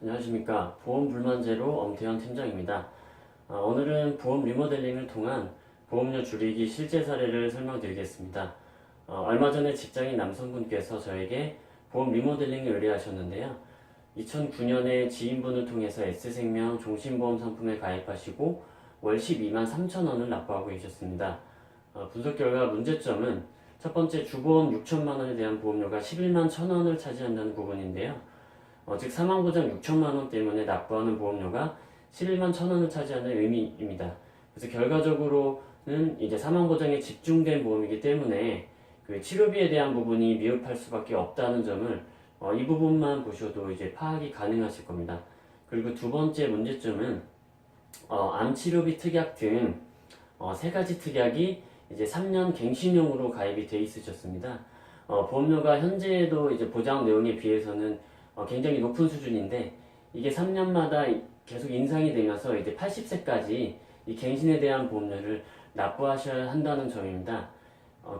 안녕하십니까. 보험 불만제로 엄태현 팀장입니다. 오늘은 보험 리모델링을 통한 보험료 줄이기 실제 사례를 설명드리겠습니다. 얼마 전에 직장인 남성분께서 저에게 보험 리모델링을 의뢰하셨는데요. 2009년에 지인분을 통해서 S생명 종신보험 상품에 가입하시고 월 12만 3천 원을 납부하고 계셨습니다. 분석 결과 문제점은 첫 번째 주보험 6천만 원에 대한 보험료가 11만 1천 원을 차지한다는 부분인데요. 즉 사망보장 6천만 원 때문에 납부하는 보험료가 11만 1천 원을 차지하는 의미입니다. 그래서 결과적으로는 이제 사망보장에 집중된 보험이기 때문에 그 치료비에 대한 부분이 미흡할 수밖에 없다는 점을 이 부분만 보셔도 이제 파악이 가능하실 겁니다. 그리고 두 번째 문제점은 암치료비 특약 등 세 가지 특약이 이제 3년 갱신형으로 가입이 돼 있으셨습니다. 보험료가 현재도 이제 보장 내용에 비해서는 굉장히 높은 수준인데 이게 3년마다 계속 인상이 되면서 이제 80세까지 이 갱신에 대한 보험료를 납부하셔야 한다는 점입니다.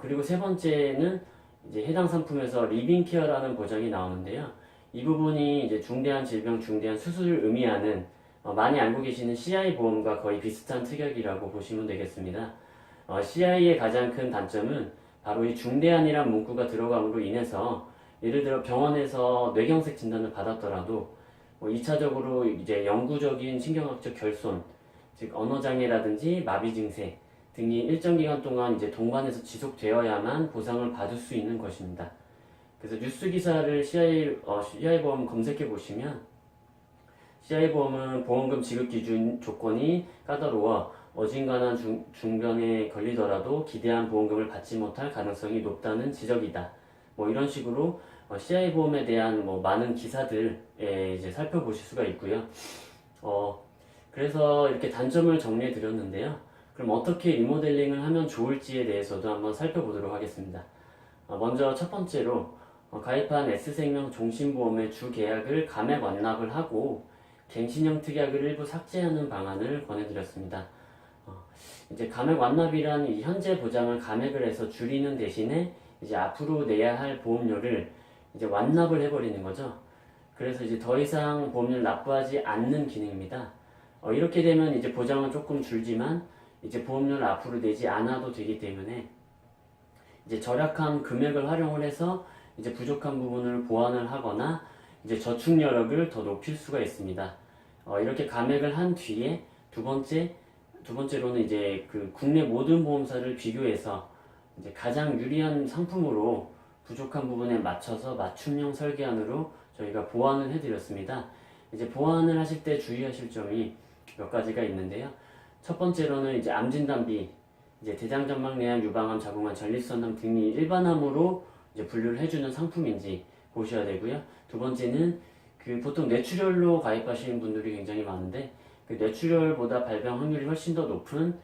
그리고 세 번째는 이제 해당 상품에서 리빙케어라는 보장이 나오는데요. 이 부분이 이제 중대한 질병, 중대한 수술을 의미하는 많이 알고 계시는 CI 보험과 거의 비슷한 특약이라고 보시면 되겠습니다. CI의 가장 큰 단점은 바로 이 중대한이란 문구가 들어감으로 인해서 예를 들어 병원에서 뇌경색 진단을 받았더라도 2차적으로 이제 영구적인 신경학적 결손, 즉 언어장애라든지 마비 증세 등이 일정 기간 동안 이제 동반해서 지속되어야만 보상을 받을 수 있는 것입니다. 그래서 뉴스 기사를 CI 보험 검색해 보시면 CI 보험은 보험금 지급 기준 조건이 까다로워 어진간한 중병에 걸리더라도 기대한 보험금을 받지 못할 가능성이 높다는 지적이다. 이런 식으로 CI 보험에 대한 많은 기사들에 이제 살펴보실 수가 있고요. 그래서 이렇게 단점을 정리해 드렸는데요. 그럼 어떻게 리모델링을 하면 좋을지에 대해서도 한번 살펴보도록 하겠습니다. 먼저 첫 번째로 가입한 S생명 종신보험의 주 계약을 감액 완납을 하고 갱신형 특약을 일부 삭제하는 방안을 권해드렸습니다. 이제 감액 완납이란 이 현재 보장을 감액을 해서 줄이는 대신에 이제 앞으로 내야 할 보험료를 이제 완납을 해버리는 거죠. 그래서 이제 더 이상 보험료를 납부하지 않는 기능입니다. 이렇게 되면 이제 보장은 조금 줄지만 이제 보험료를 앞으로 내지 않아도 되기 때문에 이제 절약한 금액을 활용을 해서 이제 부족한 부분을 보완을 하거나 이제 저축 여력을 더 높일 수가 있습니다. 이렇게 감액을 한 뒤에 두 번째로는 이제 그 국내 모든 보험사를 비교해서 이제 가장 유리한 상품으로 부족한 부분에 맞춰서 맞춤형 설계안으로 저희가 보완을 해드렸습니다. 이제 보완을 하실 때 주의하실 점이 몇 가지가 있는데요. 첫 번째로는 이제 암진단비, 이제 대장전막내암, 유방암, 자궁암, 전립선암 등이 일반암으로 이제 분류를 해주는 상품인지 보셔야 되고요. 두 번째는 그 보통 뇌출혈로 가입하시는 분들이 굉장히 많은데 그 뇌출혈보다 발병 확률이 훨씬 더 높은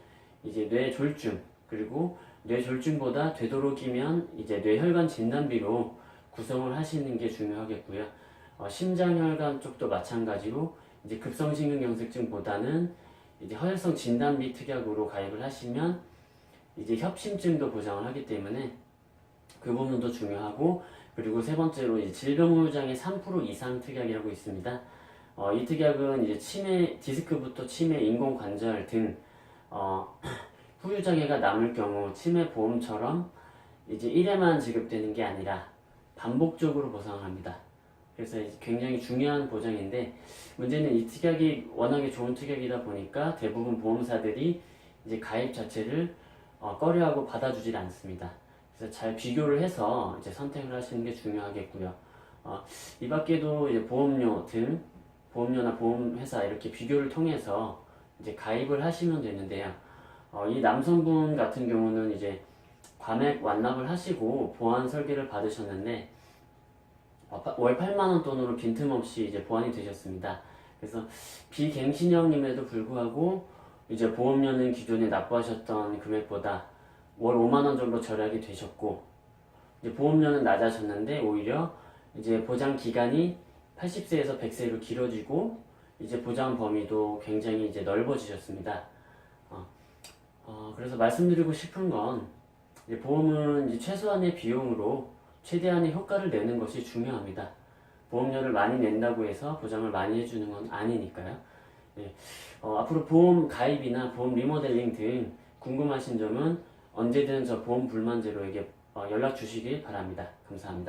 이제 뇌졸중 그리고 뇌졸중보다 되도록이면 이제 뇌혈관 진단비로 구성을 하시는 게 중요하겠고요. 심장혈관 쪽도 마찬가지로 이제 급성심근경색증보다는 이제 허혈성 진단비 특약으로 가입을 하시면 이제 협심증도 보장을 하기 때문에 그 부분도 중요하고 그리고 세 번째로 이제 질병후유장애 3% 이상 특약이라고 있습니다. 이 특약은 이제 치매, 디스크부터 치매, 인공관절 등 후유장애가 남을 경우 치매보험처럼 이제 1회만 지급되는 게 아니라 반복적으로 보상을 합니다. 그래서 굉장히 중요한 보장인데 문제는 이 특약이 워낙에 좋은 특약이다 보니까 대부분 보험사들이 이제 가입 자체를 꺼려하고 받아주질 않습니다. 그래서 잘 비교를 해서 이제 선택을 하시는 게 중요하겠고요. 이 밖에도 이제 보험료나 보험회사 이렇게 비교를 통해서 이제 가입을 하시면 되는데요. 이 남성분 같은 경우는 이제 감액 완납을 하시고 보완 설계를 받으셨는데 월 8만원 돈으로 빈틈없이 이제 보완이 되셨습니다. 그래서 비갱신형임에도 불구하고 이제 보험료는 기존에 납부하셨던 금액보다 월 5만원 정도 절약이 되셨고 이제 보험료는 낮아졌는데 오히려 이제 보장 기간이 80세에서 100세로 길어지고 이제 보장 범위도 굉장히 이제 넓어지셨습니다. 그래서 말씀드리고 싶은 건 이제 보험은 이제 최소한의 비용으로 최대한의 효과를 내는 것이 중요합니다. 보험료를 많이 낸다고 해서 보장을 많이 해주는 건 아니니까요. 예, 앞으로 보험 가입이나 보험 리모델링 등 궁금하신 점은 언제든 저 보험 불만제로에게 연락 주시길 바랍니다. 감사합니다.